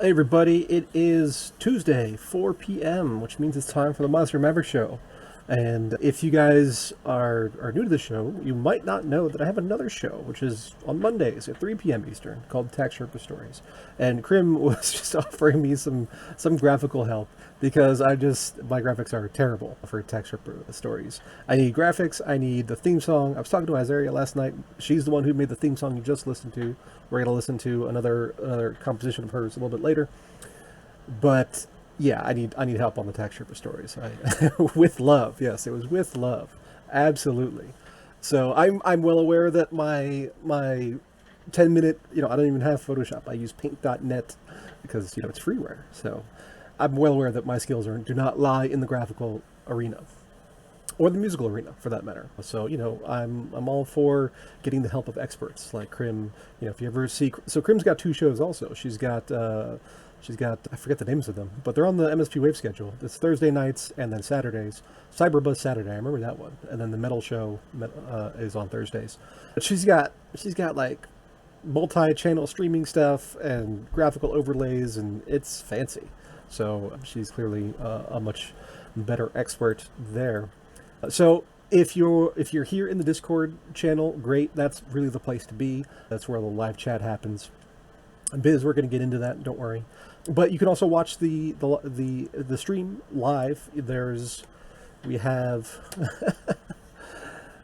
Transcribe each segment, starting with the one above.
Hey everybody, it is Tuesday, 4 p.m., which means it's time for the Monster Maverick Show. And if you guys are new to the show, you might not know that I have another show, which is on Mondays at 3 p.m. Eastern, called Tax Sherpa Stories. And Krim was just offering me some graphical help because my graphics are terrible for Tax Sherpa Stories. I need graphics, I need the theme song. I was talking to Azaria last night. She's the one who made the theme song you just listened to. We're going to listen to another composition of hers a little bit later. But yeah, I need help on the Tax Sherpa Stories. With love, yes, it was with love, absolutely. So I'm well aware that my 10-minute, I don't even have Photoshop. I use Paint.net because it's freeware. So I'm well aware that my skills do not lie in the graphical arena or the musical arena for that matter. So I'm all for getting the help of experts like Krim. If you ever see, so Krim's got two shows also. She's got I forget the names of them, but they're on the MSP Wave schedule. It's Thursday nights and then Saturdays. Cyberbuzz Saturday, I remember that one, and then the Metal Show is on Thursdays. But she's got like multi-channel streaming stuff and graphical overlays, and it's fancy. So she's clearly a much better expert there. So if you're here in the Discord channel, great. That's really the place to be. That's where the live chat happens. Biz, we're going to get into that. Don't worry. But you can also watch the stream live. We have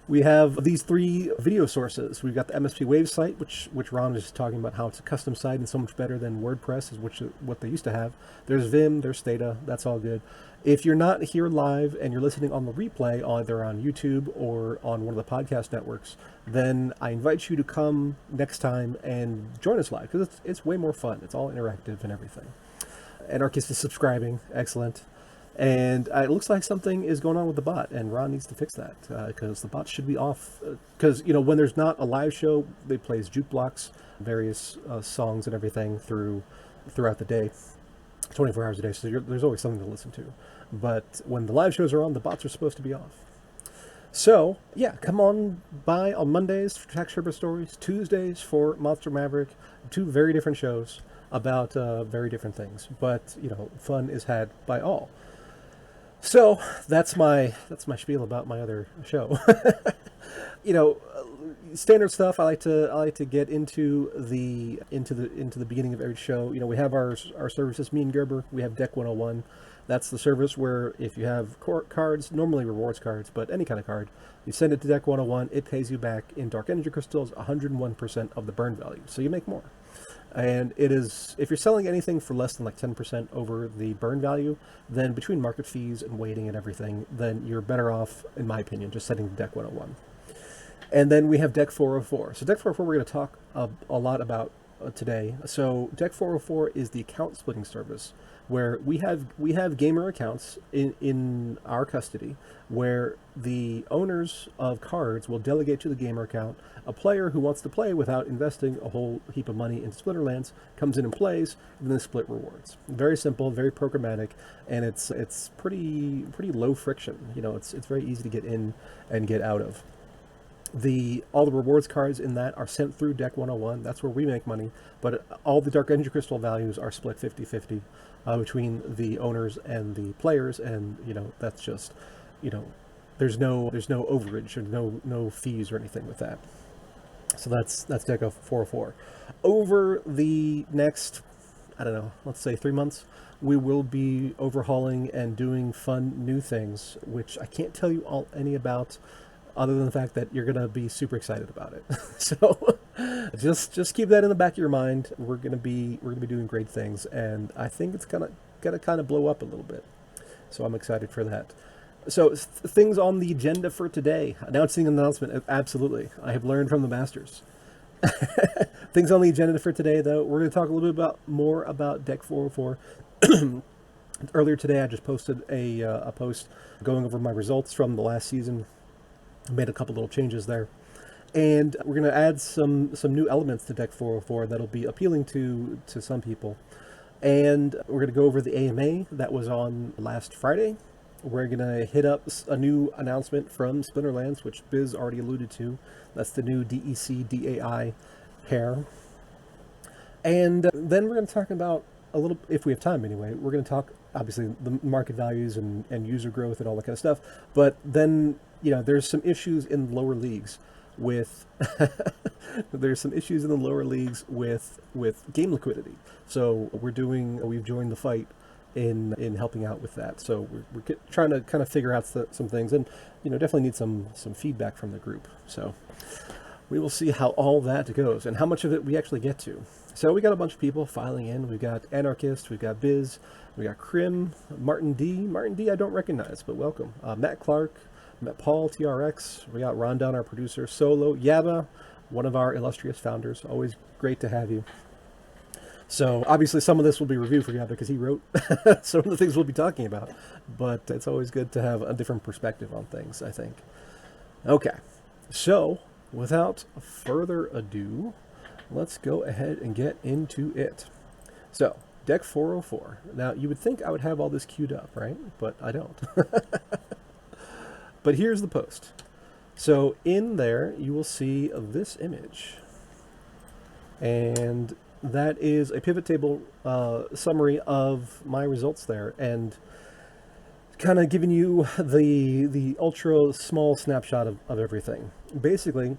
we have these three video sources. We've got the MSP Wave site, which Ron is talking about how it's a custom site and so much better than WordPress, is what they used to have. There's Vim, there's Stata. That's all good. If you're not here live and you're listening on the replay, either on YouTube or on one of the podcast networks, then I invite you to come next time and join us live because it's way more fun. It's all interactive and everything. Anarchist is subscribing. Excellent. And it looks like something is going on with the bot, and Ron needs to fix that because the bot should be off. Because when there's not a live show, they plays jukebox, various songs and everything throughout the day, 24 hours a day. So there's always something to listen to. But when the live shows are on, the bots are supposed to be off. So yeah, come on by on Mondays for Tax Sherpa Stories, Tuesdays for Monster Maverick, two very different shows about very different things. But fun is had by all. So that's my spiel about my other show. Standard stuff. I like to get into the beginning of every show. We have our services. Me and Gerber. We have Deck 101. That's the service where if you have cards, normally rewards cards, but any kind of card, you send it to Deck 101. It pays you back in Dark Energy Crystals 101% of the burn value. So you make more. And it is, if you're selling anything for less than like 10% over the burn value, then between market fees and waiting and everything, then you're better off, in my opinion, just setting the Deck 101. And then we have Deck 404. So Deck 404 we're going to talk a lot about today. So Deck 404 is the account splitting service where we have gamer accounts in our custody where the owners of cards will delegate to the gamer account. A player who wants to play without investing a whole heap of money into Splinterlands comes in and plays, and then split rewards. Very simple, very programmatic, and it's pretty low friction. It's very easy to get in and get out of. All the rewards cards in that are sent through Deck 101. That's where we make money. But all the Dark Energy Crystal values are split 50-50 between the owners and the players. And, that's just, there's no overage or no fees or anything with that. So that's Deck 404. Over the next, I don't know, let's say 3 months, we will be overhauling and doing fun new things, which I can't tell you any about, other than the fact that you're going to be super excited about it. So just keep that in the back of your mind. We're going to be doing great things, and I think it's going to kind of blow up a little bit. So I'm excited for that. So things on the agenda for today. Announcing an announcement. Absolutely. I have learned from the masters. Things on the agenda for today, though. We're going to talk a little bit more about Deck 404. Earlier today, I just posted a post going over my results from the last season. Made a couple little changes there, and we're going to add some new elements to Deck 404 that'll be appealing to some people. And we're going to go over the AMA that was on last Friday. We're going to hit up a new announcement from Splinterlands, which Biz already alluded to. That's the new DEC-DAI pair. And then we're going to talk about a little, if we have time anyway, we're going to talk obviously the market values and user growth and all that kind of stuff. But then, there's some issues in the lower leagues with there's some issues in the lower leagues with game liquidity. So we've joined the fight in helping out with that. So we're trying to kind of figure out some things, and definitely need some feedback from the group. So we will see how all that goes and how much of it we actually get to. So we got a bunch of people filing in. We've got Anarchist, we've got Biz, we got Krim, Martin D, I don't recognize, but welcome. Matt Clark, Matt Paul, TRX, we got Rondon, our producer, Solo, Yaba, one of our illustrious founders. Always great to have you. So obviously some of this will be reviewed for Yaba because he wrote some of the things we'll be talking about, but it's always good to have a different perspective on things, I think. Okay, so without further ado, let's go ahead and get into it. So, Deck 404. Now, you would think I would have all this queued up, right? But I don't. But here's the post. So, in there, you will see this image. And that is a pivot table summary of my results there. And kind of giving you the ultra small snapshot of everything. Basically,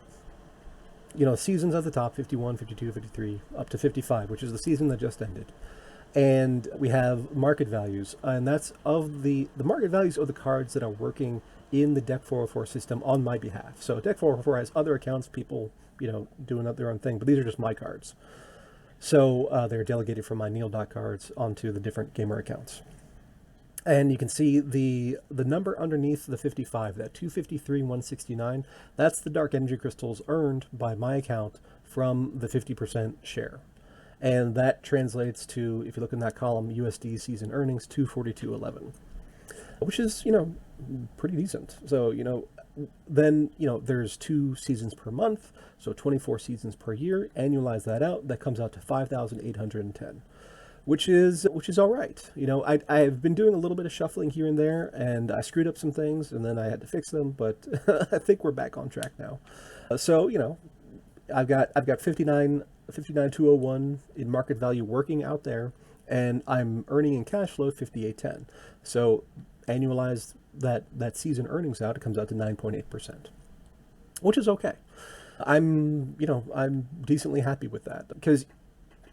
seasons at the top, 51, 52, 53, up to 55, which is the season that just ended. And we have market values, and that's of the market values of the cards that are working in the Deck 404 system on my behalf. So Deck 404 has other accounts, people, doing their own thing, but these are just my cards. So they're delegated from my Neil cards onto the different gamer accounts. And you can see the number underneath the 55, that 253,169, that's the dark energy crystals earned by my account from the 50% share. And that translates to, if you look in that column, USD season earnings, 242.11, which is, pretty decent. So, then, there's 2 seasons per month, so 24 seasons per year. Annualize that out, that comes out to 5,810. Which is all right. I've been doing a little bit of shuffling here and there, and I screwed up some things, and then I had to fix them. But I think we're back on track now. So I've got 59,201 in market value working out there, and I'm earning in cash flow 5810. So annualized that season earnings out, it comes out to 9.8%, which is okay. I'm decently happy with that because.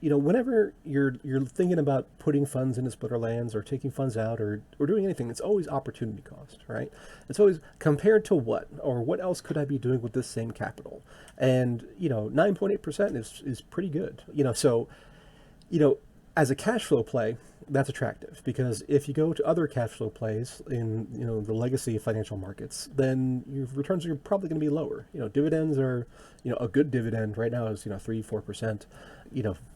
Whenever you're thinking about putting funds into splitter lands or taking funds out or doing anything, it's always opportunity cost, right? It's always compared to what, or what else could I be doing with this same capital? And, 9.8% is pretty good. So, as a cash flow play, that's attractive because if you go to other cash flow plays in, the legacy financial markets, then your returns are probably going to be lower. Dividends are, a good dividend right now is, 3-4%.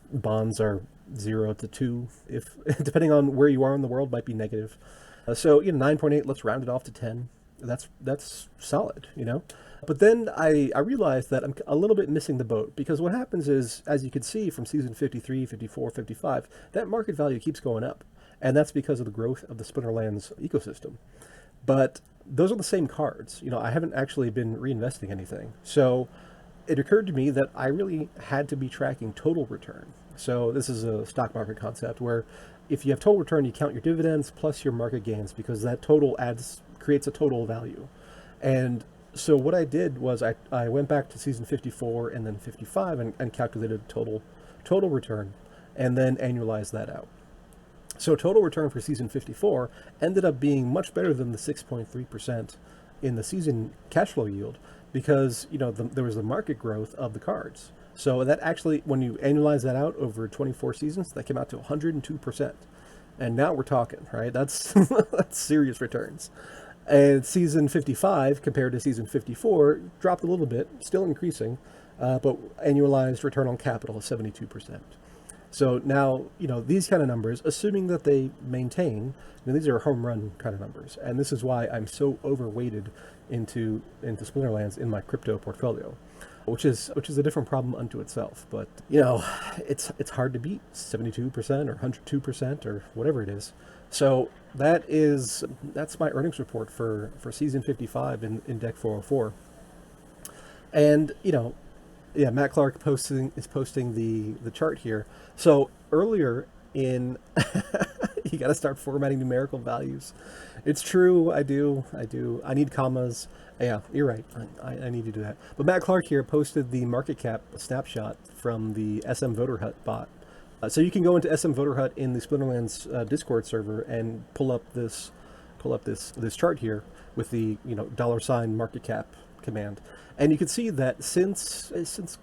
Bonds are 0 to 2, if depending on where you are in the world, might be negative. So 9.8, let's round it off to 10. That's solid, But then I realized that I'm a little bit missing the boat because what happens is, as you can see from season 53, 54, 55, that market value keeps going up. And that's because of the growth of the Splinterlands ecosystem. But those are the same cards. I haven't actually been reinvesting anything. So it occurred to me that I really had to be tracking total return. So this is a stock market concept where if you have total return, you count your dividends plus your market gains because that total creates a total value. And so what I did was I went back to season 54 and then 55 and calculated total return and then annualized that out. So total return for season 54 ended up being much better than the 6.3% in the season cash flow yield because, there was the market growth of the cards. So that actually, when you annualize that out over 24 seasons, that came out to 102%. And now we're talking, right? That's that's serious returns. And season 55 compared to season 54 dropped a little bit, still increasing, but annualized return on capital is 72%. So now, these kind of numbers, assuming that they maintain, these are home run kind of numbers. And this is why I'm so overweighted into Splinterlands in my crypto portfolio, which is a different problem unto itself. But, it's hard to beat 72% or 102% or whatever it is. So that's my earnings report for season 55 in Deck 404. And, Matt Clark is posting the chart here. So earlier in you got to start formatting numerical values. It's true. I do. I need commas. Yeah, you're right. I need to do that. But Matt Clark here posted the market cap snapshot from the SM Voter Hut bot. So you can go into SM Voter Hut in the Splinterlands Discord server and pull up this chart here with the $ market cap command, and you can see that since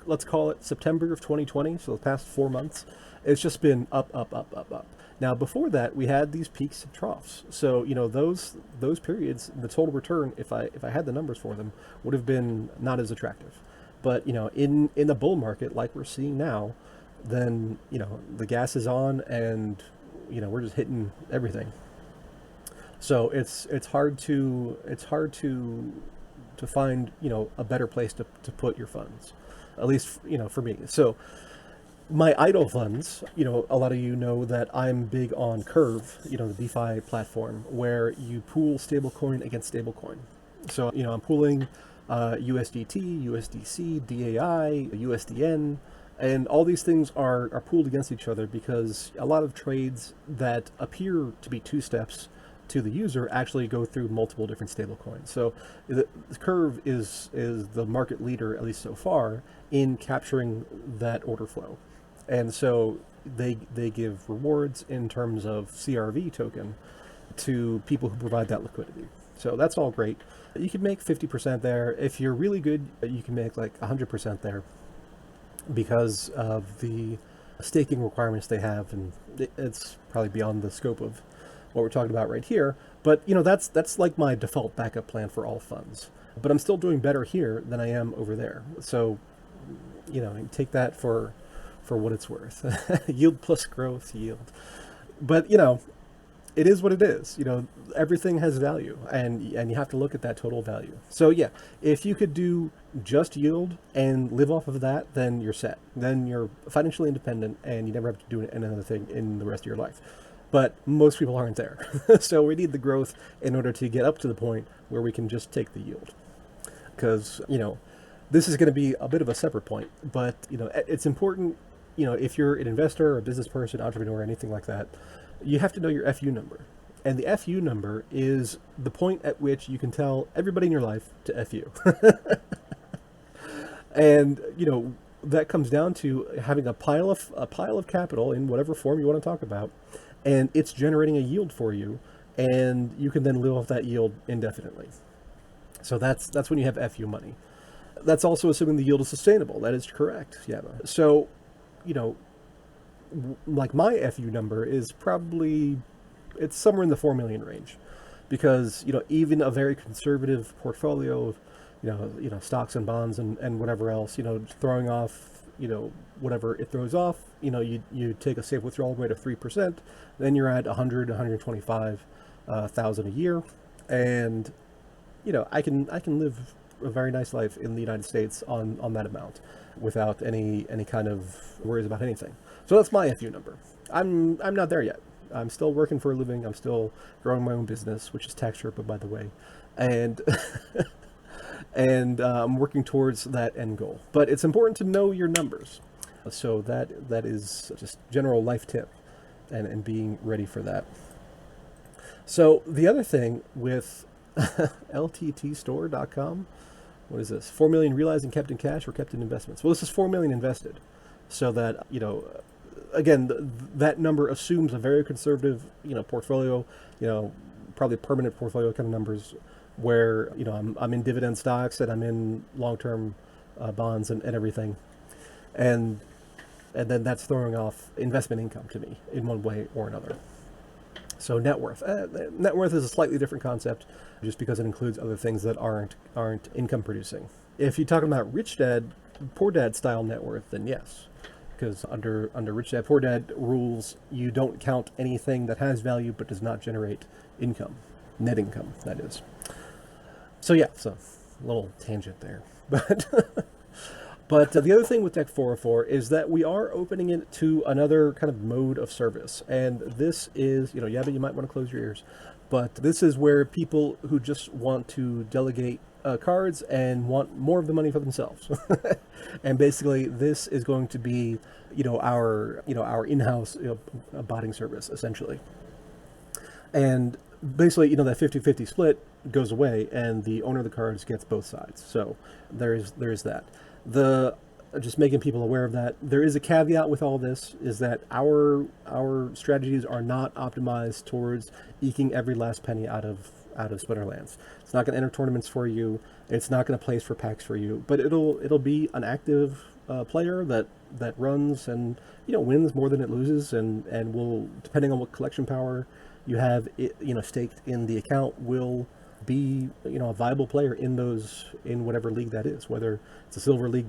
let's call it September of 2020, so the past 4 months, it's just been up, up, up, up, up. Now before that, we had these peaks and troughs. So those periods, the total return, if I had the numbers for them, would have been not as attractive. But in the bull market like we're seeing now, then the gas is on, and we're just hitting everything. So it's hard to find a better place to put your funds, at least for me. So my idle funds, a lot of you know that I'm big on Curve, the DeFi platform where you pool stablecoin against stablecoin. So I'm pooling USDT, USDC, DAI, USDN. And all these things are pooled against each other because a lot of trades that appear to be two steps to the user actually go through multiple different stablecoins. So the Curve is the market leader, at least so far, in capturing that order flow. And so they give rewards in terms of CRV token to people who provide that liquidity. So that's all great. You can make 50% there. If you're really good, you can make like 100% there, because of the staking requirements they have, and it's probably beyond the scope of what we're talking about right here. But that's like my default backup plan for all funds. But I'm still doing better here than I am over there. So take that for what it's worth. Yield plus growth yield. But it is what it is. Everything has value, and you have to look at that total value. So yeah, if you could do just yield and live off of that, then you're set. Then you're financially independent, and you never have to do another thing in the rest of your life. But most people aren't there. So we need the growth in order to get up to the point where we can just take the yield. Because this is going to be a bit of a separate point, but it's important. If you're an investor or a business person, entrepreneur, anything like that, you have to know your FU number. And the FU number is the point at which you can tell everybody in your life to FU. And, that comes down to having a pile of capital in whatever form you want to talk about, and it's generating a yield for you, and you can then live off that yield indefinitely. So that's when you have FU money. That's also assuming the yield is sustainable. That is correct. Yeah. So, like my FU number is probably, it's somewhere in the 4 million range, because even a very conservative portfolio of stocks and bonds and whatever else, throwing off whatever it throws off, you take a safe withdrawal rate of 3%, then you're at 125,000 a year, and I can live a very nice life in the United States on that amount without any kind of worries about anything. So that's my FU number. I'm not there yet. I'm still working for a living. I'm still growing my own business, which is Tax Sherpa, by the way, and and I'm working towards that end goal. But it's important to know your numbers. So that is just general life tip, and being ready for that. So the other thing with lttstore.com, what is this? 4 million realized and kept in cash or kept in investments. Well, this is 4 million invested. So that, again, that number assumes a very conservative, portfolio, probably permanent portfolio kind of numbers, where, I'm in dividend stocks and I'm in long-term bonds and everything. And then that's throwing off investment income to me in one way or another. So net worth. Net worth is a slightly different concept, just because it includes other things that aren't income producing. If you're talking about rich dad, poor dad style net worth, then yes. Because under rich dad, poor dad rules, you don't count anything that has value but does not generate income. Net income, that is. So yeah, so a little tangent there. But the other thing with Deck 404 is that we are opening it to another kind of mode of service. And this is, but you might want to close your ears. But this is where people who just want to delegate cards and want more of the money for themselves. And basically, this is going to be, our in-house botting service essentially. And basically, that 50-50 split goes away, and the owner of the cards gets both sides. So there's that. Just making people aware of that. There is a caveat with all this, is that our strategies are not optimized towards eking every last penny out of Splinterlands. It's not going to enter tournaments for you. It's not going to place for packs for you. But it'll be an active player that runs and wins more than it loses, and will, depending on what collection power you have staked in the account, will be a viable player in whatever league that is, whether it's a silver league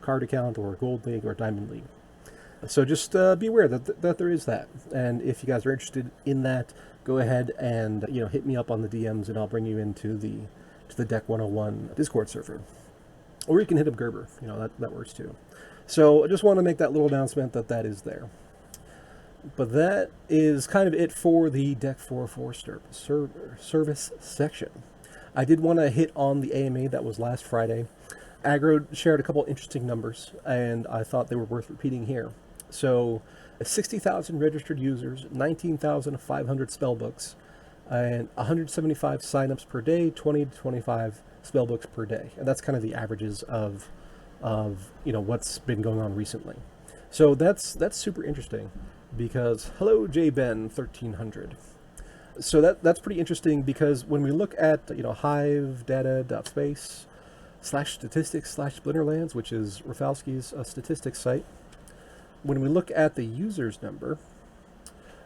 card account, or a gold league, or a diamond league. So just be aware that there is that. And if you guys are interested in that, go ahead and hit me up on the DMs, and I'll bring you into the Deck 101 Discord server. Or you can hit up Gerber. That works too. So I just want to make that little announcement that is there. But that is kind of it for the Deck 404 service section. I did want to hit on the AMA that was last Friday. Aggro shared a couple interesting numbers, and I thought they were worth repeating here. So 60,000 registered users, 19,500 spellbooks, and 175 signups per day, 20 to 25 spellbooks per day. And that's kind of the averages of what's been going on recently. So that's super interesting, because hello JBen 1300. So that's pretty interesting, because when we look at hive data.space /statistics/Splinterlands, which is Rafalski's statistics site, when we look at the users number,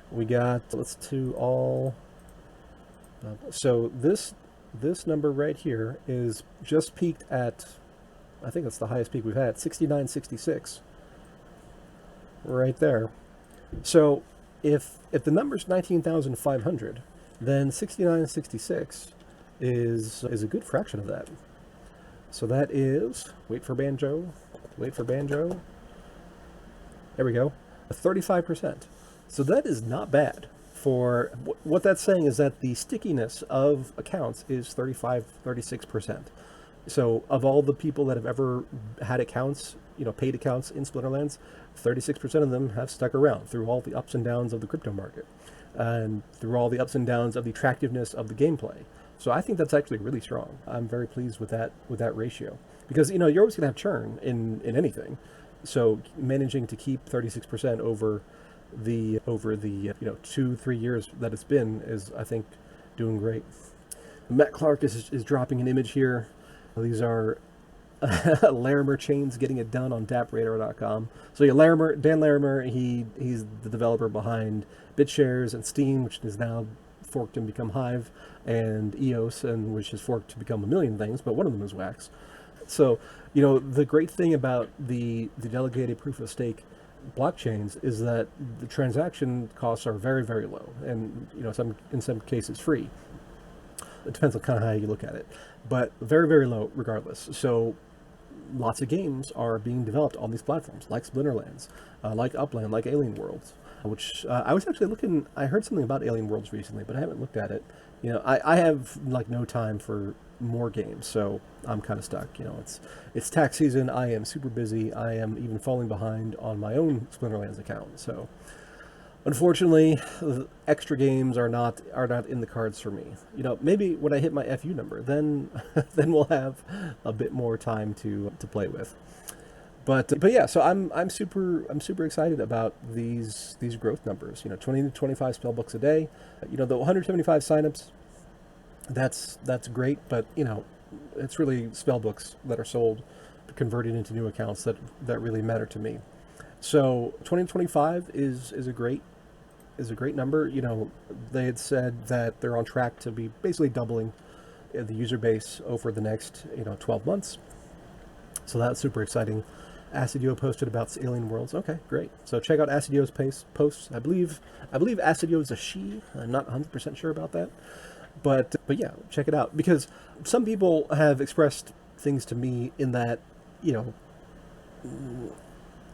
we got, so this number right here is just peaked at, I think that's the highest peak we've had, 6966 right there. So if the number's 19,500, then 6966 is a good fraction of that. So that is, wait for banjo, there we go, 35%. So that is not bad. For what that's saying is that the stickiness of accounts is 36%. So of all the people that have ever had accounts, paid accounts in Splinterlands, 36% of them have stuck around through all the ups and downs of the crypto market, and through all the ups and downs of the attractiveness of the gameplay. So I think that's actually really strong. I'm very pleased with that ratio, because you're always going to have churn in anything. So managing to keep 36% over the 2-3 years that it's been is, I think, doing great. Matt Clark is dropping an image here. These are Larimer chains getting it done on dapradar.com. So yeah, Dan Larimer, he's the developer behind BitShares and Steam, which is now forked and become Hive, and EOS, and which is forked to become a million things, but one of them is Wax. So the great thing about the delegated proof of stake blockchains is that the transaction costs are very, very low, and in some cases free. It depends on kind of how you look at it, but very, very low regardless. So lots of games are being developed on these platforms, like Splinterlands, like Upland, like Alien Worlds, which I was actually looking. I heard something about Alien Worlds recently, but I haven't looked at it. I have no time for more games, so I'm kind of stuck. It's tax season. I am super busy. I am even falling behind on my own Splinterlands account. So unfortunately, extra games are not in the cards for me. Maybe when I hit my FU number, then we'll have a bit more time to play with. But yeah, so I'm super excited about these growth numbers. 20 to 25 spell books a day. The 175 signups. That's great, but it's really spell books that are sold, converted into new accounts that really matter to me. So 2025 is a great number. They had said that they're on track to be basically doubling the user base over the next 12 months. So that's super exciting. Acidio posted about Alien Worlds. Okay, great. So check out Acidio's posts. I believe Acidio is a she. I'm not 100% sure about that. But yeah, check it out, because some people have expressed things to me in that,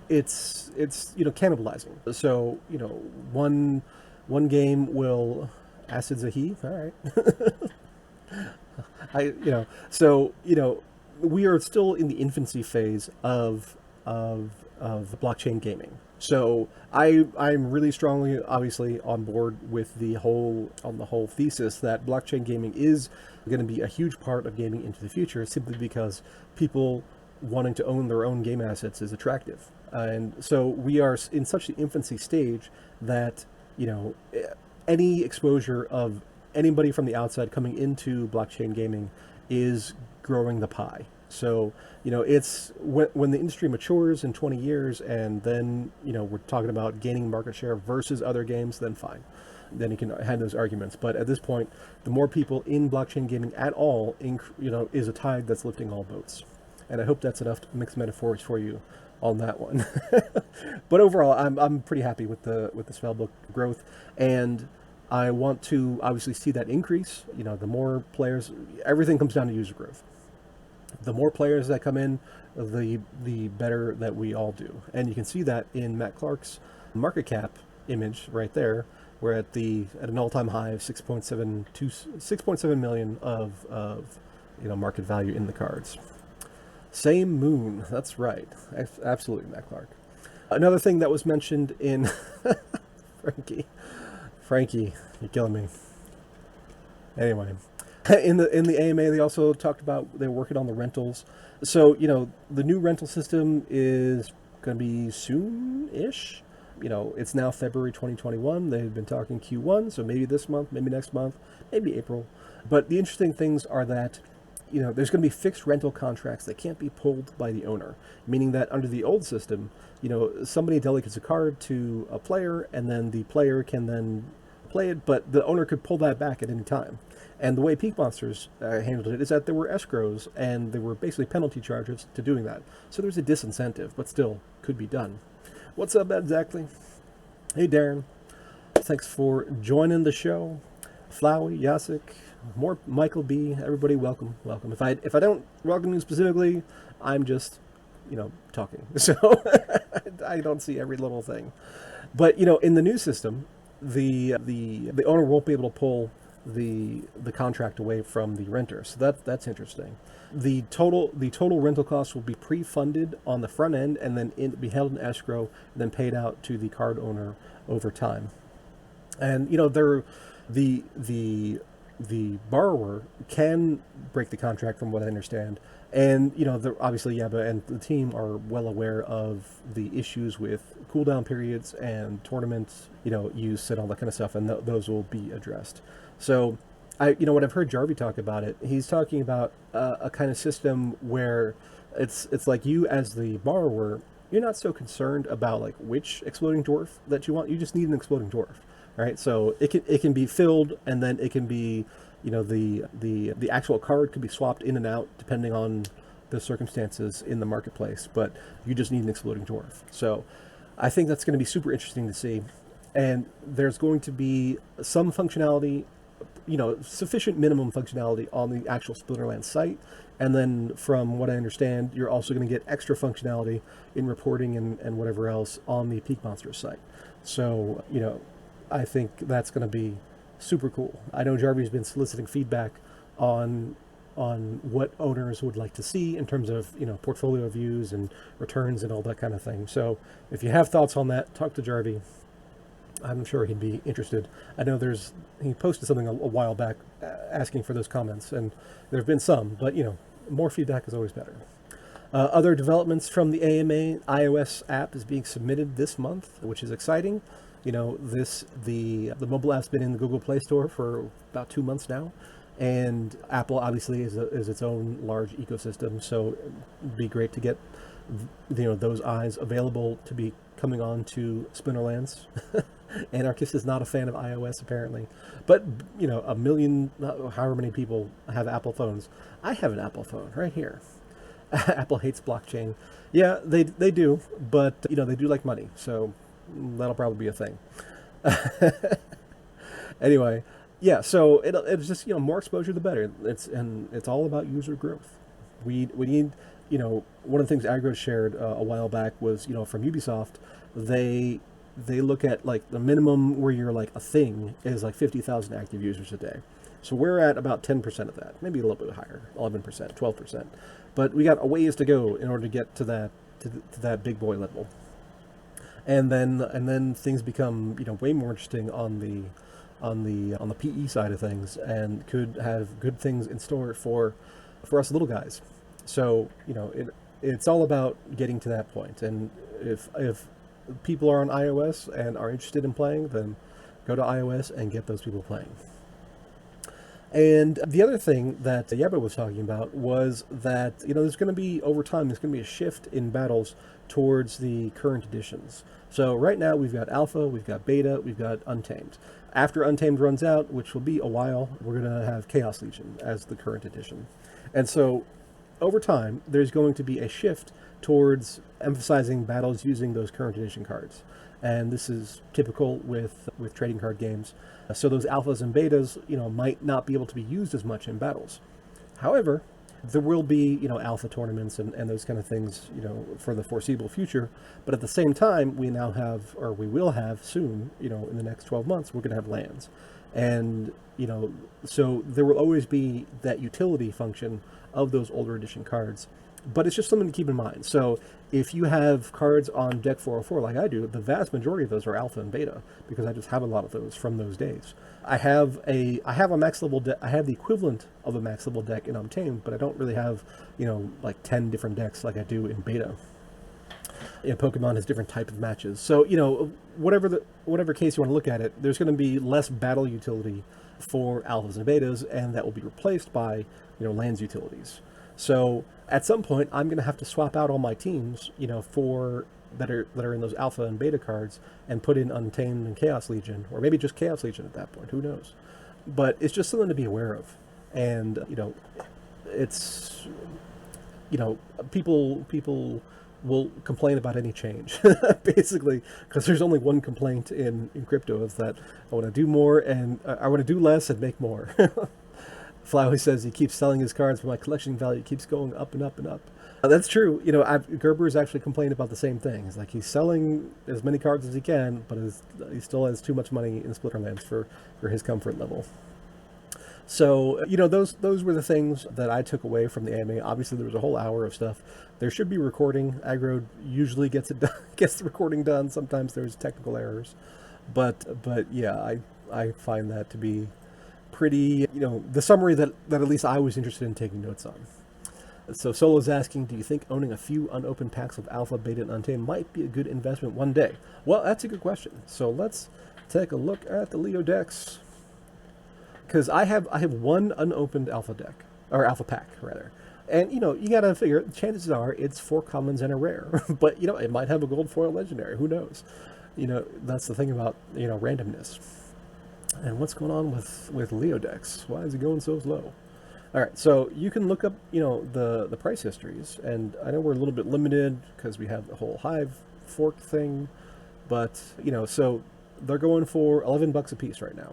it's cannibalizing. So, one game will, Acid's a he, all right. So we are still in the infancy phase of blockchain gaming. So I'm really strongly, obviously, on board with the whole thesis that blockchain gaming is going to be a huge part of gaming into the future, simply because people wanting to own their own game assets is attractive. And so we are in such the infancy stage that you know any exposure of anybody from the outside coming into blockchain gaming is growing the pie. So, it's when the industry matures in 20 years and then, we're talking about gaining market share versus other games, then fine. Then you can have those arguments. But at this point, the more people in blockchain gaming at all, is a tide that's lifting all boats. And I hope that's enough mixed metaphors for you on that one. But overall, I'm pretty happy with the spellbook growth, and I want to obviously see that increase. The more players, everything comes down to user growth. The more players that come in, the better that we all do. And you can see that in Matt Clark's market cap image right there. We're at an all-time high of 6.7 million of market value in the cards. Same moon, that's right. Absolutely, Matt Clark. Another thing that was mentioned in Frankie, you're killing me. Anyway, in the AMA, they also talked about they're working on the rentals. So the new rental system is going to be soon-ish. It's now February 2021. They've been talking Q1, so maybe this month, maybe next month, maybe April. But the interesting things are that there's going to be fixed rental contracts that can't be pulled by the owner, meaning that under the old system, somebody delegates a card to a player, and then the player can then play it, but the owner could pull that back at any time. And the way Peak Monsters handled it is that there were escrows, and there were basically penalty charges to doing that. So there's a disincentive, but still could be done. What's up, exactly? Hey, Darren. Thanks for joining the show. Flowey, Yasik, more Michael B. Everybody, welcome. If I don't welcome you specifically, I'm just, talking. So I don't see every little thing. But in the new system, the owner won't be able to pull the contract away from the renter. So that's interesting. The total rental cost will be pre-funded on the front end, and then be held in escrow, and then paid out to the card owner over time. And the borrower can break the contract, from what I understand. And obviously Yaba and the team are well aware of the issues with cooldown periods and tournaments, use and all that kind of stuff, and those will be addressed. So what I've heard Jarvie talk about it, he's talking about a kind of system where it's like you as the borrower, you're not so concerned about like which exploding dwarf that you want. You just need an exploding dwarf, right? So it can be filled, and then it can be the actual card could be swapped in and out depending on the circumstances in the marketplace, but you just need an exploding dwarf. So I think that's going to be super interesting to see. And there's going to be some functionality, sufficient minimum functionality on the actual Splinterlands site. And then from what I understand, you're also going to get extra functionality in reporting and whatever else on the Peak Monsters site. So, I think that's going to be super cool. I know Jarvie's been soliciting feedback on what owners would like to see in terms of, portfolio views and returns and all that kind of thing. So if you have thoughts on that, talk to Jarvie. I'm sure he'd be interested. I know he posted something a while back asking for those comments, and there have been some, but more feedback is always better. Other developments from the AMA, iOS app is being submitted this month, which is exciting. The mobile app's been in the Google Play Store for about 2 months now, and Apple obviously is its own large ecosystem, so it'd be great to get those eyes available to be coming on to Splinterlands. Anarchist is not a fan of iOS apparently, but a million, however many people have Apple phones. I have an Apple phone right here. Apple hates blockchain. Yeah, they do, but they do like money, so that'll probably be a thing. Anyway, yeah, so it's just more exposure the better. It's all about user growth. We need one of the things Aggro shared a while back was from Ubisoft, they look at like the minimum where you're like a thing is like 50,000 active users a day. So we're at about 10% of that, maybe a little bit higher, 11%, 12%. But we got a ways to go in order to get to that big boy level. And then things become way more interesting on the PE side of things, and could have good things in store for us little guys. So it's all about getting to that point. And if people are on iOS and are interested in playing, then go to iOS and get those people playing. And the other thing that Yeba was talking about was that there's going to be, over time, there's going to be a shift in battles towards the current editions. So right now we've got Alpha, we've got Beta, we've got Untamed. After Untamed runs out, which will be a while, we're going to have Chaos Legion as the current edition. And so over time, there's going to be a shift towards emphasizing battles using those current edition cards. And this is typical with trading card games. So those alphas and betas, might not be able to be used as much in battles. However, there will be, alpha tournaments and those kind of things, for the foreseeable future. But at the same time, we now have, or we will have soon, in the next 12 months, we're going to have lands. And, so there will always be that utility function of those older edition cards. But it's just something to keep in mind. So if you have cards on deck 404 like I do, the vast majority of those are alpha and beta, because I just have a lot of those from those days. I have a max level deck. I have the equivalent of a max level deck in Untamed, but I don't really have, like 10 different decks like I do in beta. Pokemon has different type of matches. So, whatever case you want to look at it, there's going to be less battle utility for alphas and betas, and that will be replaced by, lands utilities. So at some point, I'm going to have to swap out all my teams, for that are in those alpha and beta cards, and put in Untamed and Chaos Legion, or maybe just Chaos Legion at that point. Who knows? But it's just something to be aware of, and it's people will complain about any change, basically, because there's only one complaint in crypto, is that I want to do more and I want to do less and make more. Flowey says he keeps selling his cards, but my collection value keeps going up and up and up. That's true. Gerber's actually complained about the same thing. It's like he's selling as many cards as he can, but he still has too much money in Splitter Lands for his comfort level. So, those were the things that I took away from the AMA. Obviously, there was a whole hour of stuff. There should be recording. Aggro usually gets it done, gets the recording done. Sometimes there's technical errors. But yeah, I find that to be pretty, the summary that at least I was interested in taking notes on. So Solo's asking, do you think owning a few unopened packs of Alpha, Beta, and Untamed might be a good investment one day? Well, that's a good question. So let's take a look at the Leo decks. Because I have one unopened alpha deck, or alpha pack rather, and you gotta figure chances are it's 4 commons and a rare, but it might have a gold foil legendary. Who knows? That's the thing about randomness. And what's going on with Leo decks? Why is it going so slow? All right, so you can look up the price histories, and I know we're a little bit limited because we have the whole Hive fork thing, but so they're going for $11 a piece right now.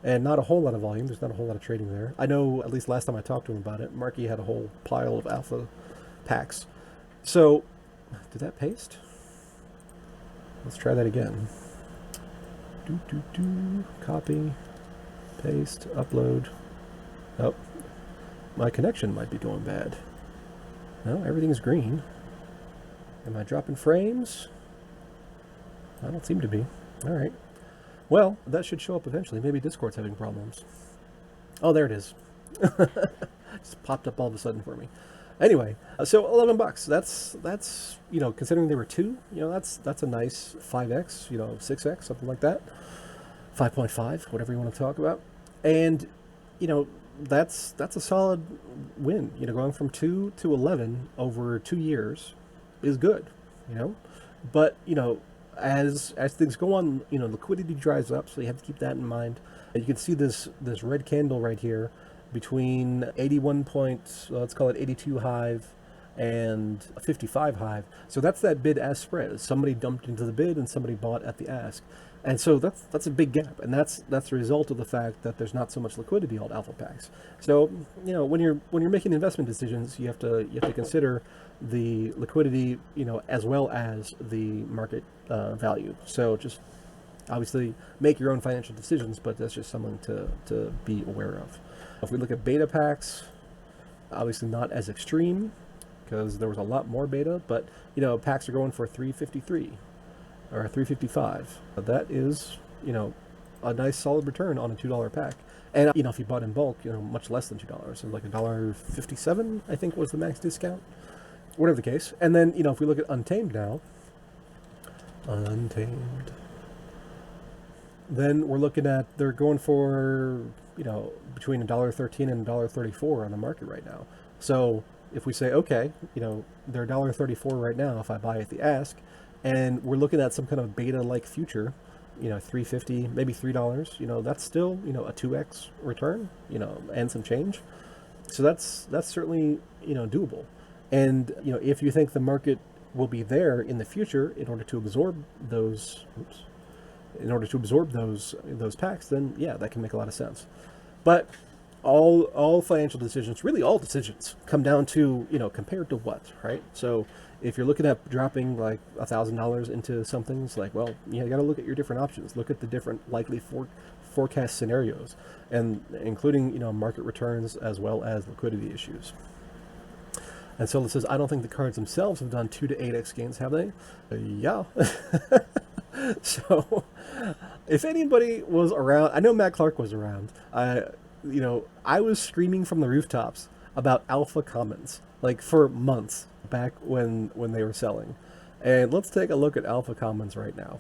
And not a whole lot of volume. There's not a whole lot of trading there. I know, at least last time I talked to him about it, Marky had a whole pile of alpha packs. So, did that paste? Let's try that again. Copy, paste, upload. Oh, my connection might be going bad. No, everything's green. Am I dropping frames? I don't seem to be. All right. Well, that should show up eventually. Maybe Discord's having problems. Oh, there it is. Just popped up all of a sudden for me. Anyway, so $11. That's considering there were 2, that's a nice 5x, 6x, something like that. 5.5, whatever you want to talk about. And that's a solid win. Going from 2 to 11 over 2 years is good. But as things go on, liquidity dries up, so you have to keep that in mind. And you can see this red candle right here between 81 points, let's call it 82 Hive and 55 Hive. So that's that bid-ask spread. Somebody dumped into the bid and somebody bought at the ask. And so that's a big gap, and that's the result of the fact that there's not so much liquidity on alpha packs. So when you're making investment decisions, you have to consider the liquidity, as well as the market value. So just Obviously, make your own financial decisions, but that's just something to be aware of. If we look at beta packs, obviously not as extreme because there was a lot more beta, but packs are going for 353 or 355. That is, a nice solid return on a $2 pack. And if you bought in bulk, much less than $2, so like $1.57, I think was the max discount. Whatever the case. And then, if we look at Untamed now, Untamed, then we're looking at, they're going for, between $1.13 and $1.34 on the market right now. So if we say, okay, they're $1.34 right now if I buy at the ask, and we're looking at some kind of beta-like future, $3.50, maybe $3, that's still, a 2x return, and some change. So that's certainly, doable. And, if you think the market will be there in the future in order to absorb those, those packs, then yeah, that can make a lot of sense. But all financial decisions, really all decisions, come down to, compared to what, right? So if you're looking at dropping like $1,000 into something, it's like, well, you got to look at your different options. Look at the different likely forecast scenarios, and including, market returns as well as liquidity issues. And so it says, I don't think the cards themselves have done 2 to 8x gains, have they? Yeah. So if anybody was around, I know Matt Clark was around. I was screaming from the rooftops about alpha commons, like for months back when they were selling. And let's take a look at alpha commons right now.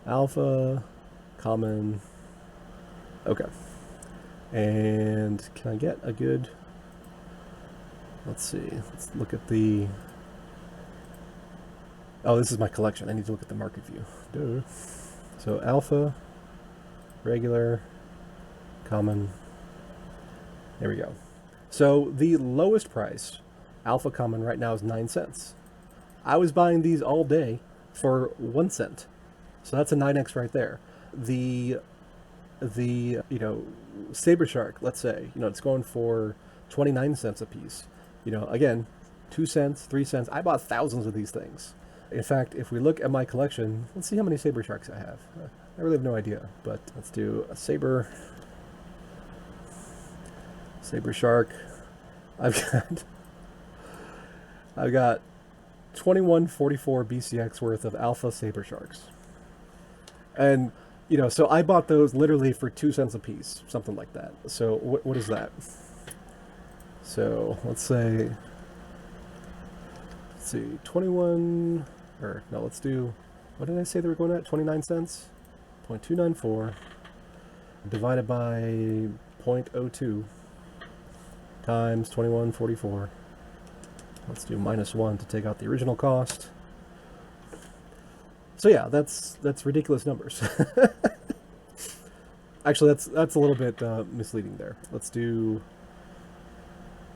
Alpha common. Okay. And can I get a good, let's see, let's look at the, oh, this is my collection. I need to look at the market view. Duh. So alpha, regular, common. There we go. So the lowest price alpha common right now is 9 cents. I was buying these all day for 1 cent. So that's a 9x right there. The Saber Shark, let's say, it's going for 29 cents a piece. Again, 2 cents, 3 cents. I bought thousands of these things. In fact, if we look at my collection, let's see how many Saber Sharks I have. I really have no idea, but let's do a Saber Shark. I've got 2144 BCX worth of alpha Saber Sharks. And, so I bought those literally for 2 cents a piece, something like that. So what is that? So let's see, 21, or no, let's do, what did I say they were going at? 29 cents? 0.294 divided by 0.02 times 2144. Let's do -1 to take out the original cost. So yeah, that's ridiculous numbers. Actually, that's a little bit misleading there. Let's do.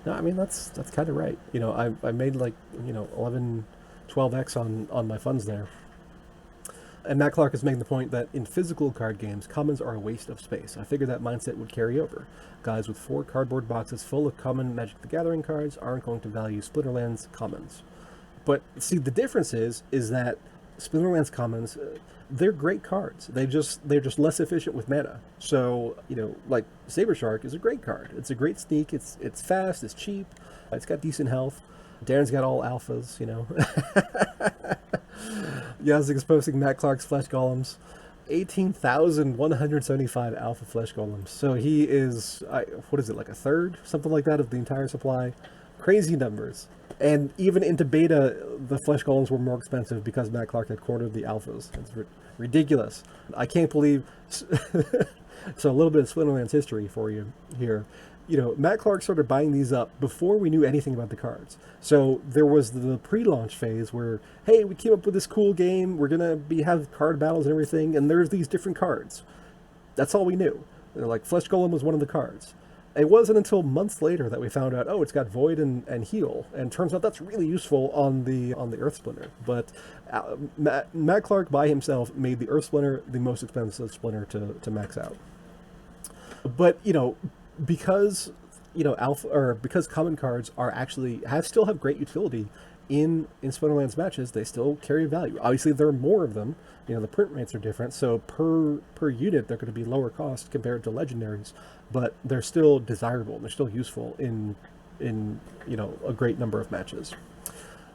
No, I mean that's kind of right. I made like 11, 12x on my funds there. And Matt Clark is making the point that in physical card games, commons are a waste of space. I figured that mindset would carry over. Guys with 4 cardboard boxes full of common Magic the Gathering cards aren't going to value Splinterlands commons. But see, the difference is that Splinterlands commons, they're great cards. They're just less efficient with mana. So like Saber Shark is a great card. It's a great sneak. It's fast. It's cheap. It's got decent health. Darren's got all alphas. Yazik's posting Matt Clark's Flesh Golems. 18,175 alpha Flesh Golems. So he is, what is it, like a third? Something like that of the entire supply. Crazy numbers. And even into beta, the Flesh Golems were more expensive because Matt Clark had cornered the alphas. It's ridiculous. I can't believe... So a little bit of Splinterlands history for you here. Matt Clark started buying these up before we knew anything about the cards. So there was the pre-launch phase where, hey, we came up with this cool game. We're going to have card battles and everything, and there's these different cards. That's all we knew. Like, Flesh Golem was one of the cards. It wasn't until months later that we found out, oh, it's got Void and Heal. And turns out that's really useful on the Earth Splinter. But Matt Clark by himself made the Earth Splinter the most expensive Splinter to max out. But, because because common cards are still have great utility in Splinterlands matches, they still carry value. Obviously, there are more of them. The print rates are different, so per unit, they're going to be lower cost compared to legendaries, but they're still desirable. They're still useful in a great number of matches.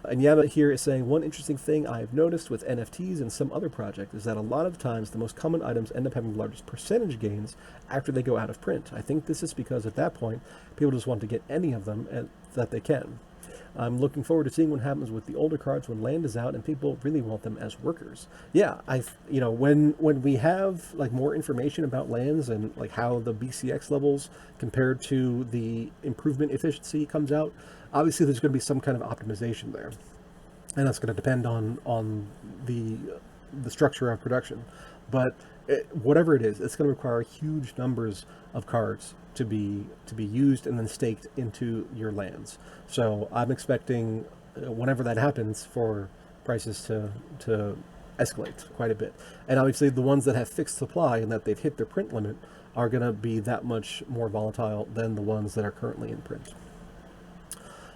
And Yaba here is saying, one interesting thing I've noticed with NFTs and some other projects is that a lot of times the most common items end up having the largest percentage gains after they go out of print. I think this is because at that point, people just want to get any of them that they can. I'm looking forward to seeing what happens with the older cards when land is out and people really want them as workers. Yeah, when we have like more information about lands and like how the BCX levels compared to the improvement efficiency comes out, obviously there's going to be some kind of optimization there, and that's going to depend on the structure of production. But whatever it is, it's going to require huge numbers of cards to be used and then staked into your lands. So I'm expecting, whenever that happens, for prices to escalate quite a bit. And obviously the ones that have fixed supply and that they've hit their print limit are going to be that much more volatile than the ones that are currently in print.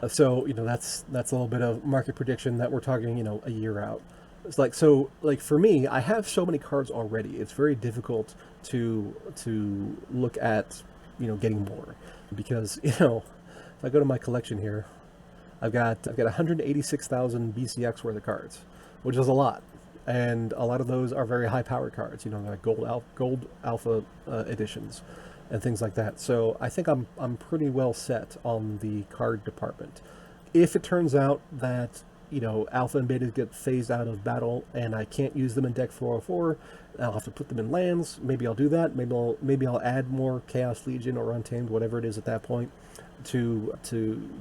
So that's a little bit of market prediction that we're talking a year out. It's like for me, I have so many cards already. It's very difficult to look at getting more, because if I go to my collection here, I've got 186,000 BCX worth of cards, which is a lot, and a lot of those are very high powered cards. Like gold alpha editions and things like that. So I think I'm pretty well set on the card department. If it turns out that alpha and beta get phased out of battle and I can't use them in deck 404, I'll have to put them in lands. Maybe I'll do that. Maybe I'll add more Chaos Legion or Untamed, whatever it is at that point, to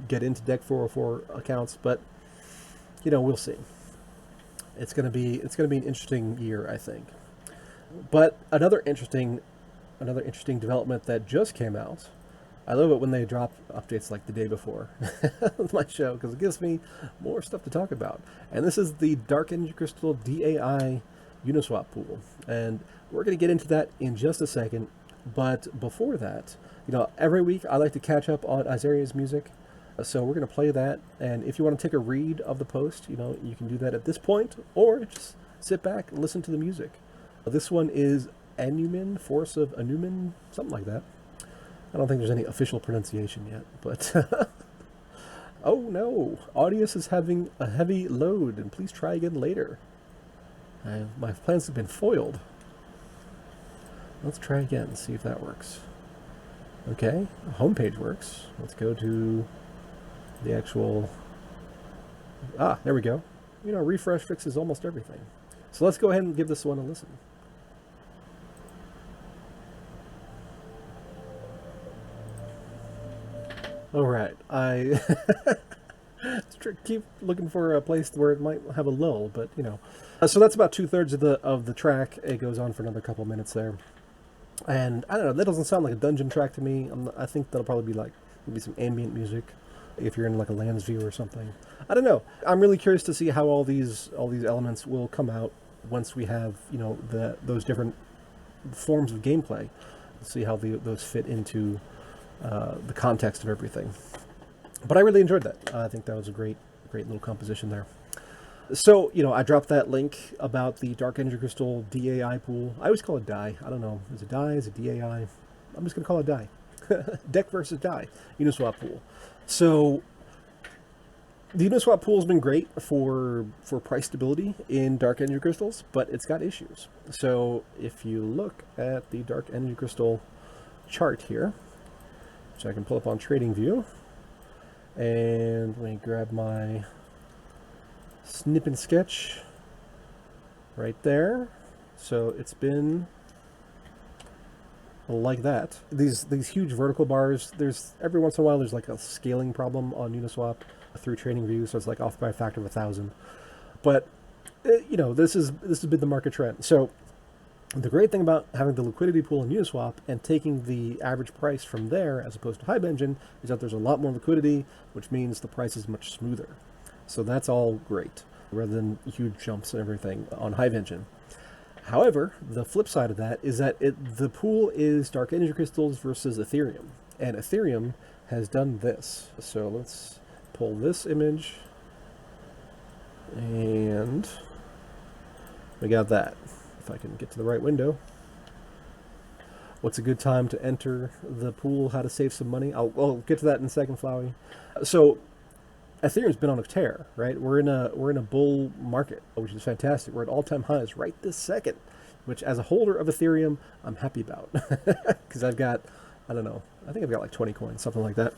get into deck 404 accounts. But we'll see. It's gonna be an interesting year, I think. But another interesting development that just came out. I love it when they drop updates like the day before my show, because it gives me more stuff to talk about. And this is the Dark Energy Crystal DAI Uniswap pool. And we're going to get into that in just a second. But before that, every week I like to catch up on Azaria's music. So we're going to play that. And if you want to take a read of the post, you can do that at this point, or just sit back and listen to the music. This one is Anumin, Force of Anumin, something like that. I don't think there's any official pronunciation yet, but oh no, Audius is having a heavy load, and please try again later. My plans have been foiled. Let's try again, see if that works. Okay, homepage works. Let's go to the actual... there we go. Refresh fixes almost everything. So let's go ahead and give this one a listen. All right, I keep looking for a place where it might have a lull, but so that's about 2/3 of the track. It goes on for another couple minutes there, and I don't know. That doesn't sound like a dungeon track to me. I think that'll probably be like maybe some ambient music, if you're in like a lands view or something. I don't know. I'm really curious to see how all these elements will come out once we have those different forms of gameplay. See how those fit into the context of everything. But I really enjoyed that. I think that was a great little composition there. So, I dropped that link about the Dark Energy Crystal DAI pool. I always call it DAI. I don't know. Is it DAI? Is it DAI? I'm just going to call it DAI. Deck versus DAI. Uniswap pool. So, the Uniswap pool has been great for price stability in Dark Energy Crystals, but it's got issues. So, if you look at the Dark Energy Crystal chart here, which I can pull up on TradingView, and let me grab my snip and sketch right there. So it's been like that. These huge vertical bars, there's every once in a while there's like a scaling problem on Uniswap through TradingView, so it's like off by a factor of 1,000. But this has been the market trend. So the great thing about having the liquidity pool in Uniswap and taking the average price from there as opposed to Hive Engine is that there's a lot more liquidity, which means the price is much smoother. So that's all great, rather than huge jumps and everything on Hive Engine. However, the flip side of that is that the pool is Dark Energy Crystals versus Ethereum. And Ethereum has done this. So let's pull this image And we got that. If I can get to the right window. What's a good time to enter the pool? How to save some money? I'll get to that in a second, Flowey. So Ethereum's been on a tear, right? We're in a bull market, which is fantastic. We're at all-time highs right this second, which as a holder of Ethereum, I'm happy about because I've got, I don't know, I think I've got like 20 coins, something like that.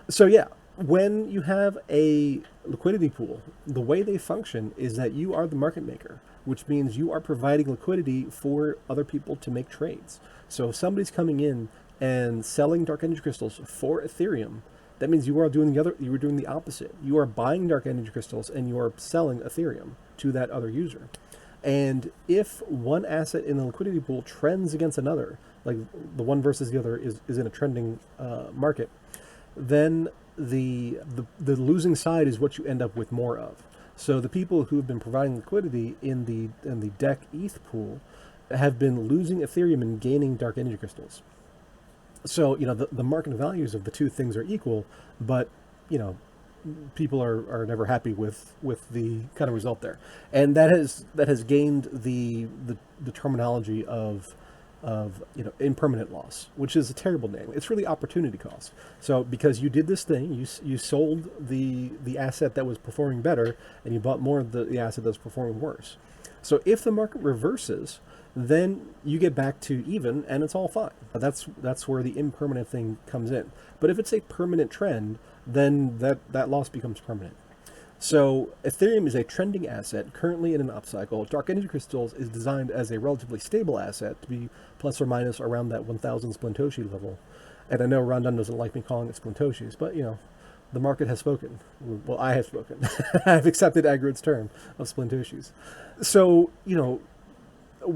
So yeah, when you have a liquidity pool, the way they function is that you are the market maker, which means you are providing liquidity for other people to make trades. So if somebody's coming in and selling dark energy crystals for Ethereum, that means you are doing the opposite. You are buying dark energy crystals and you are selling Ethereum to that other user. And if one asset in the liquidity pool trends against another, like the one versus the other is in a trending market, then the losing side is what you end up with more of. So the people who have been providing liquidity in the DEC ETH pool have been losing Ethereum and gaining dark energy crystals. So the market values of the two things are equal, but people are never happy with the kind of result there, and that has gained the terminology of impermanent loss, which is a terrible name. It's really opportunity cost. So because you did this thing, you sold the asset that was performing better, and you bought more of the asset that's performing worse. So if the market reverses, then you get back to even, and it's all fine. That's where the impermanent thing comes in. But if it's a permanent trend, then that loss becomes permanent. So Ethereum is a trending asset currently in an upcycle. Dark Energy Crystals is designed as a relatively stable asset to be plus or minus around that 1,000 Splintoshi level. And I know Rondon doesn't like me calling it Splintoshis, but the market has spoken. Well, I have spoken. I've accepted Agrid's term of Splintoshis. So,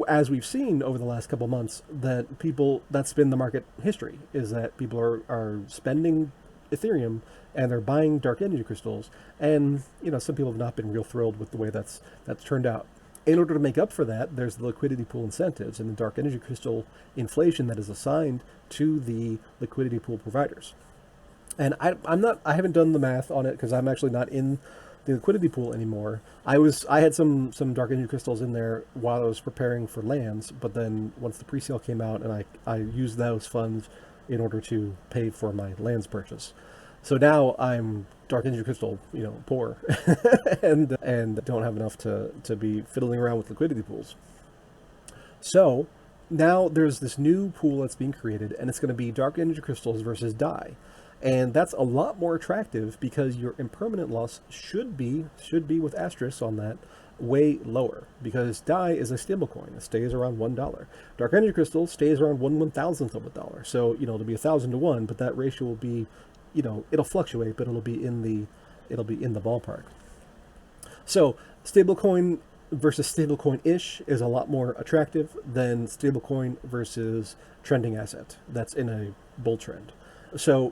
as we've seen over the last couple of months, that's been the market history, is that people are spending Ethereum and they're buying dark energy crystals, and some people have not been real thrilled with the way that's turned out. In order to make up for that, there's the liquidity pool incentives and the dark energy crystal inflation that is assigned to the liquidity pool providers. And I haven't done the math on it because I'm actually not in the liquidity pool anymore. I had some dark energy crystals in there while I was preparing for lands, but then once the pre-sale came out, and I used those funds in order to pay for my lands purchase. So now I'm dark energy crystal, poor, and don't have enough to be fiddling around with liquidity pools. So now there's this new pool that's being created, and it's going to be dark energy crystals versus DAI. And that's a lot more attractive because your impermanent loss should be with asterisks on that way lower, because DAI is a stablecoin. It stays around $1. Dark energy crystal stays around 1/1000th of a dollar. So it'll be 1,000 to 1, but that ratio will be, it'll fluctuate, but it'll be in the ballpark. So stablecoin versus stablecoin-ish is a lot more attractive than stablecoin versus trending asset that's in a bull trend. So,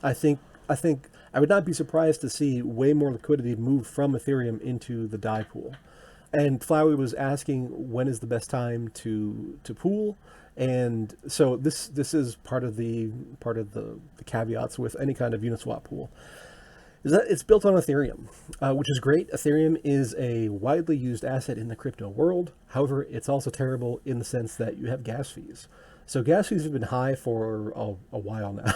I think I would not be surprised to see way more liquidity move from Ethereum into the DAI pool. And Flowey was asking when is the best time to pool, and so this is part of the caveats with any kind of Uniswap pool, is that it's built on Ethereum, which is great. Ethereum is a widely used asset in the crypto world. However, it's also terrible in the sense that you have gas fees. So gas fees have been high for a while now.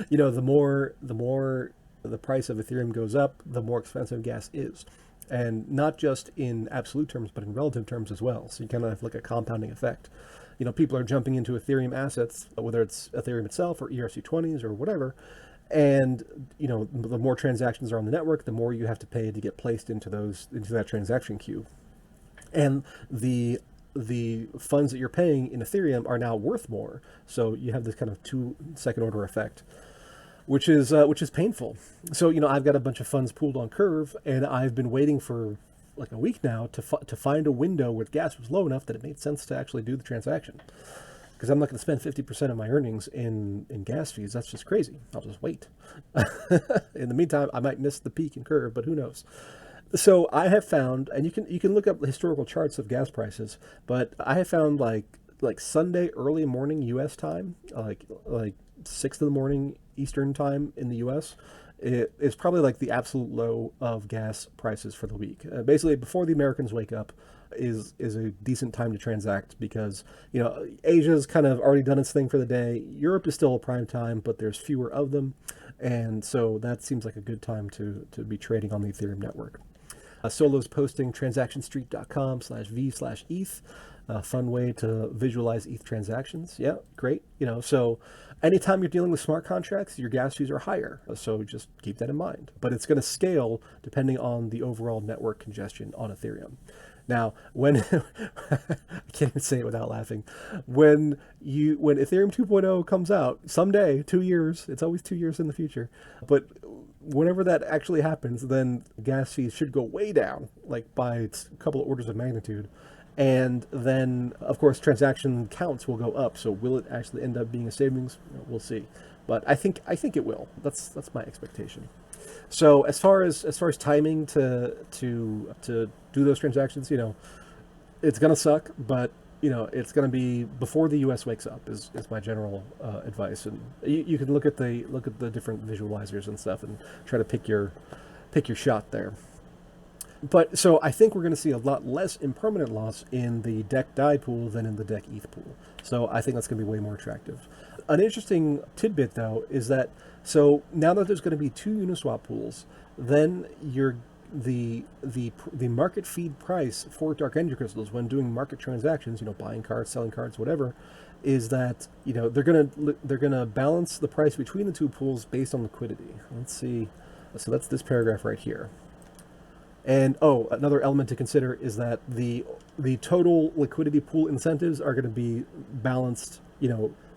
The more the price of Ethereum goes up, the more expensive gas is. And not just in absolute terms, but in relative terms as well. So you kind of have like a compounding effect. People are jumping into Ethereum assets, whether it's Ethereum itself or ERC20s or whatever. And, the more transactions are on the network, the more you have to pay to get placed into that transaction queue. And the funds that you're paying in Ethereum are now worth more. So you have this kind of 2 second order effect, which is painful. So, I've got a bunch of funds pooled on Curve, and I've been waiting for like a week now to find a window where gas was low enough that it made sense to actually do the transaction. Because I'm not going to spend 50% of my earnings in gas fees. That's just crazy. I'll just wait. In the meantime, I might miss the peak in Curve, but who knows? So I have found, and you can look up the historical charts of gas prices, but I have found like Sunday early morning U.S. time, like 6 in the morning Eastern time in the U.S., it's probably like the absolute low of gas prices for the week. Basically, before the Americans wake up, is a decent time to transact because Asia's kind of already done its thing for the day. Europe is still a prime time, but there's fewer of them, and so that seems like a good time to be trading on the Ethereum network. Solo's posting transactionstreet.com/v/ETH. A fun way to visualize ETH transactions. Yeah, great. So anytime you're dealing with smart contracts, your gas fees are higher. So just keep that in mind. But it's going to scale depending on the overall network congestion on Ethereum. Now, when I can't even say it without laughing, when Ethereum 2.0 comes out someday, 2 years, it's always 2 years in the future, but whenever that actually happens, then gas fees should go way down, like by a couple of orders of magnitude. And then, of course, transaction counts will go up. So will it actually end up being a savings? We'll see. But I think it will. That's my expectation. So as far as timing to do those transactions, it's gonna suck, but it's gonna be before the U.S. wakes up is my general advice. And you can look at the different visualizers and stuff and try to pick your shot there. But so I think we're going to see a lot less impermanent loss in the DEC-DAI pool than in the DEC ETH pool. So I think that's going to be way more attractive. An interesting tidbit, though, is that so now that there's going to be 2 Uniswap pools, then the market feed price for dark energy crystals when doing market transactions, buying cards, selling cards, whatever, is that they're gonna balance the price between the 2 pools based on liquidity. Let's see. So that's this paragraph right here. And another element to consider is that the total liquidity pool incentives are going to be balanced,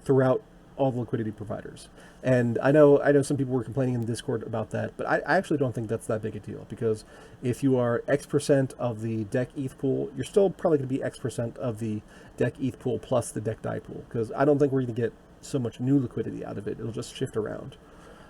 throughout all the liquidity providers. And I know some people were complaining in the Discord about that, but I actually don't think that's that big a deal, because if you are X% of the DEC ETH pool, you're still probably going to be X% of the DEC ETH pool plus the DEC-DAI pool, because I don't think we're going to get so much new liquidity out of it. It'll just shift around.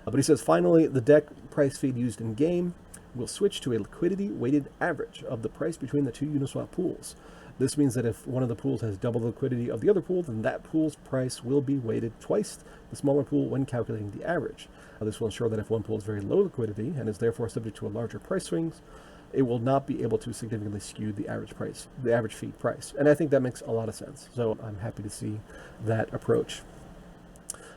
But he says, finally, the DEC price feed used in game will switch to a liquidity-weighted average of the price between the 2 Uniswap pools. This means that if one of the pools has double the liquidity of the other pool, then that pool's price will be weighted twice the smaller pool when calculating the average. This will ensure that if one pool is very low liquidity and is therefore subject to a larger price swings, it will not be able to significantly skew the average feed price. And I think that makes a lot of sense. So I'm happy to see that approach.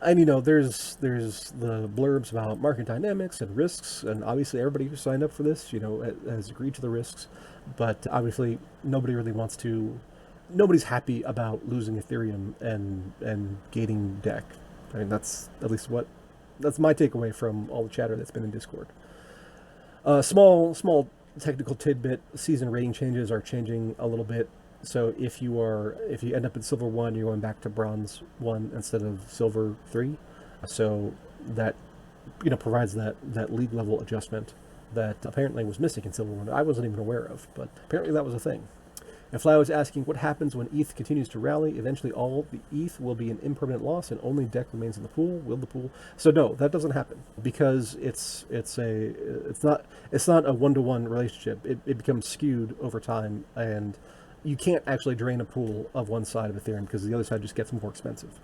And there's the blurbs about market dynamics and risks, and obviously everybody who signed up for this, has agreed to the risks. But obviously nobody's happy about losing Ethereum and gating DEC. I mean, that's my takeaway from all the chatter that's been in Discord. Small technical tidbit: season rating changes are changing a little bit. So if you end up in Silver 1, you're going back to Bronze 1 instead of Silver 3. So that provides that league level adjustment that apparently was missing in Silver 1. I wasn't even aware of, but apparently that was a thing. And Fly was asking, what happens when ETH continues to rally? Eventually all the ETH will be an impermanent loss and only DEC remains in the pool. Will the pool? So no, that doesn't happen, because it's not a one-to-one relationship. It becomes skewed over time, and you can't actually drain a pool of one side of Ethereum because the other side just gets more expensive.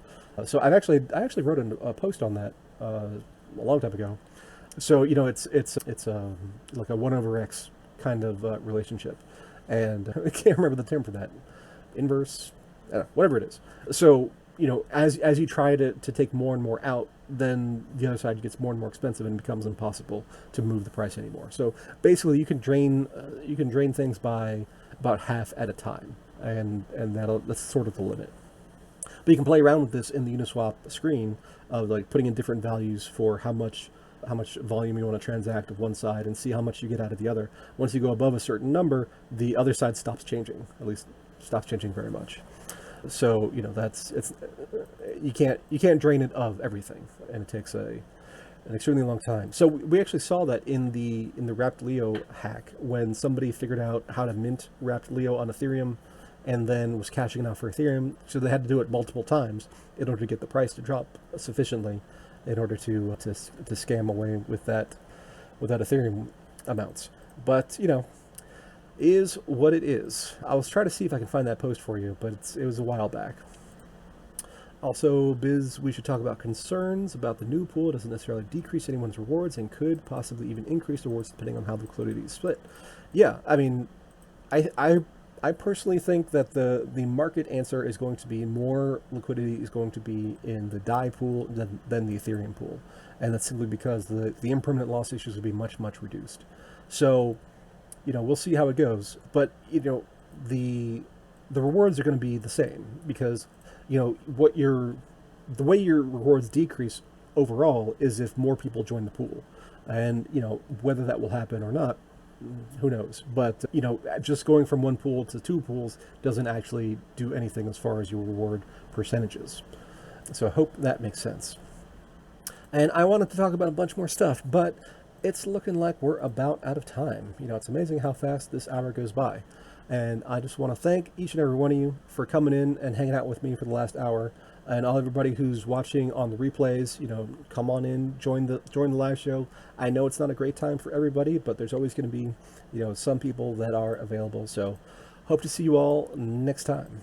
So I actually wrote a post on that a long time ago. So it's like a 1/x kind of relationship, and I can't remember the term for that. Inverse, whatever it is. So as you try to take more and more out, then the other side gets more and more expensive and it becomes impossible to move the price anymore. So basically, you can drain things by about half at a time, and that's sort of the limit. But you can play around with this in the Uniswap screen of like putting in different values for how much volume you want to transact of one side and see how much you get out of the other. Once you go above a certain number, the other side stops changing, at least stops changing very much. So you can't drain it of everything, and it takes an extremely long time. So we actually saw that in the Wrapped Leo hack, when somebody figured out how to mint Wrapped Leo on Ethereum and then was cashing it out for Ethereum. So they had to do it multiple times in order to get the price to drop sufficiently in order to scam away with that Ethereum amounts. But is what it is. I was trying to see if I can find that post for you, but it was a while back. Also, Biz, we should talk about concerns about the new pool. It doesn't necessarily decrease anyone's rewards and could possibly even increase the rewards depending on how the liquidity is split. Yeah, I mean, I personally think that the market answer is going to be more liquidity is going to be in the DAI pool than the Ethereum pool, and that's simply because the impermanent loss issues will be much reduced. So, we'll see how it goes, but the rewards are going to be the same because the way your rewards decrease overall is if more people join the pool, and whether that will happen or not, who knows. But just going from one pool to two pools doesn't actually do anything as far as your reward percentages. So I hope that makes sense. And I wanted to talk about a bunch more stuff, but it's looking like we're about out of time. It's amazing how fast this hour goes by. And I just want to thank each and every one of you for coming in and hanging out with me for the last hour. And all everybody who's watching on the replays, come on in, join the live show. I know it's not a great time for everybody, but there's always going to be, some people that are available. So hope to see you all next time.